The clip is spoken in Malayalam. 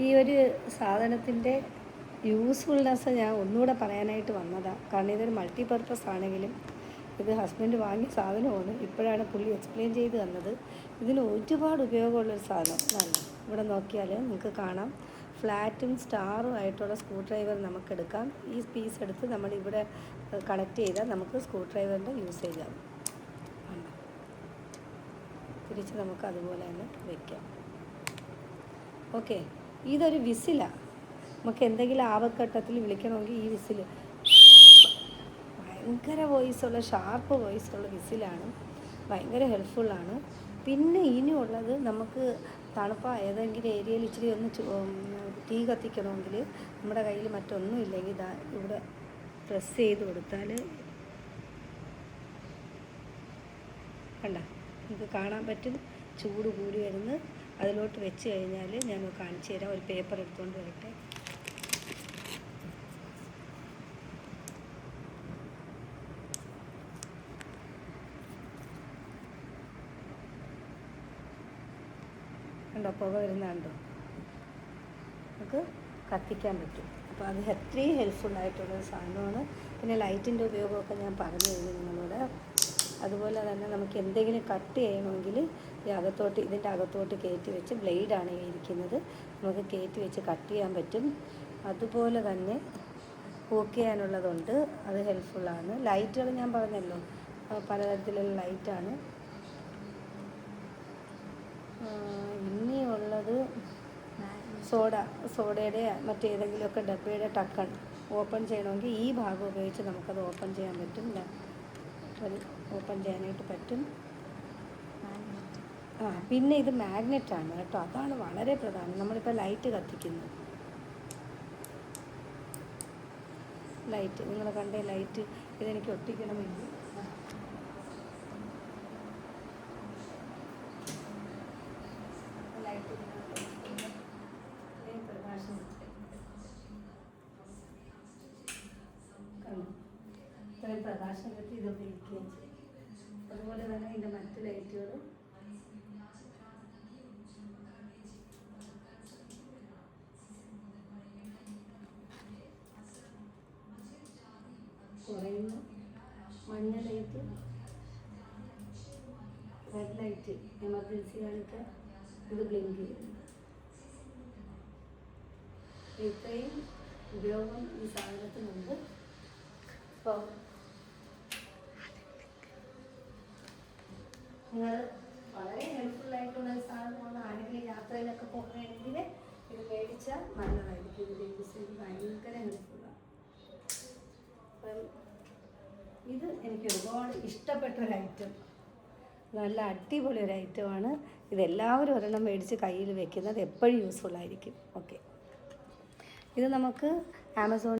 ഈ ഒരു സാധനത്തിൻ്റെ യൂസ്ഫുൾനെസ് ഞാൻ ഒന്നുകൂടെ പറയാനായിട്ട് വന്നതാണ്. കാരണം ഇതൊരു മൾട്ടിപർപ്പസ് ആണെങ്കിലും ഇത് ഹസ്ബൻഡ് വാങ്ങിയ സാധനമാണ്. ഇപ്പോഴാണ് പുള്ളി എക്സ്പ്ലെയിൻ ചെയ്ത് തന്നത്. ഇതിന് ഒരുപാട് ഉപയോഗമുള്ളൊരു സാധനം. നല്ല ഇവിടെ നോക്കിയാൽ നിങ്ങൾക്ക് കാണാം, ഫ്ലാറ്റും സ്റ്റാറും ആയിട്ടുള്ള സ്ക്രൂ ഡ്രൈവർ നമുക്കെടുക്കാം. ഈ പീസ് എടുത്ത് നമ്മളിവിടെ കണക്ട് ചെയ്താൽ നമുക്ക് സ്ക്രൂ ഡ്രൈവറിൻ്റെ യൂസേജ് ആകും. തിരിച്ച് നമുക്ക് അതുപോലെ തന്നെ വയ്ക്കാം. ഓക്കെ, ഇതൊരു വിസിലാണ്. നമുക്ക് എന്തെങ്കിലും ആപത്ഘട്ടത്തിൽ വിളിക്കണമെങ്കിൽ ഈ വിസിൽ ഭയങ്കര വോയിസുള്ള, ഷാർപ്പ് വോയിസുള്ള വിസിലാണ്. ഭയങ്കര ഹെൽപ്ഫുള്ളാണ്. പിന്നെ ഇനിയുള്ളത്, നമുക്ക് ഏതെങ്കിലും ഏരിയയിൽ ഇച്ചിരി ഒന്ന് തീ കത്തിക്കണമെങ്കിൽ നമ്മുടെ കയ്യിൽ മറ്റൊന്നും ഇല്ലെങ്കിൽ ഇതാ ഇവിടെ പ്രസ് ചെയ്ത് കൊടുത്താൽ കണ്ട നിങ്ങൾക്ക് കാണാൻ പറ്റും ചൂട് കൂടി വരുന്നത്. അതിലോട്ട് വെച്ച് കഴിഞ്ഞാൽ ഞാൻ കാണിച്ചു തരാം. ഒരു പേപ്പർ എടുത്തുകൊണ്ട് വരട്ടെ. കണ്ടോ, പുക വരുന്നുണ്ടോ? നമുക്ക് കത്തിക്കാൻ പറ്റും. അപ്പോൾ അത് അത്രയും ഹെൽപ്ഫുള്ളായിട്ടുള്ളൊരു സാധനമാണ്. പിന്നെ ലൈറ്റിൻ്റെ ഉപയോഗമൊക്കെ ഞാൻ പറഞ്ഞു കഴിഞ്ഞു നിങ്ങളോട്. അതുപോലെ തന്നെ നമുക്ക് എന്തെങ്കിലും കട്ട് ചെയ്യണമെങ്കിൽ ഇതിൻ്റെ അകത്തോട്ട് കയറ്റി വെച്ച്, ബ്ലേഡാണ് ഇരിക്കുന്നത്, നമുക്ക് കയറ്റി വെച്ച് കട്ട് ചെയ്യാൻ പറ്റും. അതുപോലെ തന്നെ കുക്ക് ചെയ്യാനുള്ളതുണ്ട്, അത് ഹെൽപ്ഫുള്ളാണ്. ലൈറ്റുകൾ ഞാൻ പറഞ്ഞല്ലോ, പലതരത്തിലുള്ള ലൈറ്റാണ്. ഇനിയുള്ളത് സോഡയുടെ മറ്റേതെങ്കിലുമൊക്കെ ഡബ്ബയുടെ ടക്കൺ ഓപ്പൺ ചെയ്യണമെങ്കിൽ ഈ ഭാഗം ഉപയോഗിച്ച് നമുക്കത് ഓപ്പൺ ചെയ്യാൻ പറ്റും. ഓപ്പൺ ചെയ്യാനായിട്ട് പറ്റും. പിന്നെ ഇത് മാഗ്നറ്റാണ് കേട്ടോ, അതാണ് വളരെ പ്രധാനം. നമ്മളിപ്പോൾ ലൈറ്റ് കത്തിക്കുന്നു, ലൈറ്റ് നിങ്ങൾ കണ്ടേ, ലൈറ്റ് ഇതെനിക്ക് ഒട്ടിക്കണമെങ്കിൽ ലൈറ്റ് ഇത്രയും പ്രകാശം കിട്ടി ഇത് ഉപയോഗിക്കുകയും ചെയ്യും. അതുപോലെ തന്നെ ഇതിൻ്റെ മറ്റ് ലൈറ്റുകളും കുറയുന്ന മഞ്ഞ ലൈറ്റ്, റെഡ് ലൈറ്റ് എമർജൻസി കാണിക്കാൻ ഇത് ബ്ലിങ്ക് ചെയ്യുന്നു. ഇത്രയും ഉപയോഗം ഈ സാധനത്തിനുണ്ട്. അപ്പോൾ നിങ്ങൾ വളരെ ഹെൽപ്ഫുള്ളായിട്ടുള്ളൊരു സാധനമാണ്. ആരെങ്കിലും യാത്രയിലൊക്കെ പോകുകയാണെങ്കിൽ ഇത് മേടിച്ചാൽ നല്ലതായിരിക്കും. ഇതിൻ്റെ യൂസേജ് ഭയങ്കര ഹെൽപ്ഫുള്ളാണ്. അപ്പം ഇത് എനിക്ക് ഒരുപാട് ഇഷ്ടപ്പെട്ട ഒരു ഐറ്റം, നല്ല അടിപൊളി ഒരു ഐറ്റമാണ്. ഇതെല്ലാവരും ഒരെണ്ണം മേടിച്ച് കയ്യിൽ വെക്കുന്നത് എപ്പോഴും യൂസ്ഫുള്ളായിരിക്കും. ഓക്കെ, ഇത് നമുക്ക് ആമസോൺ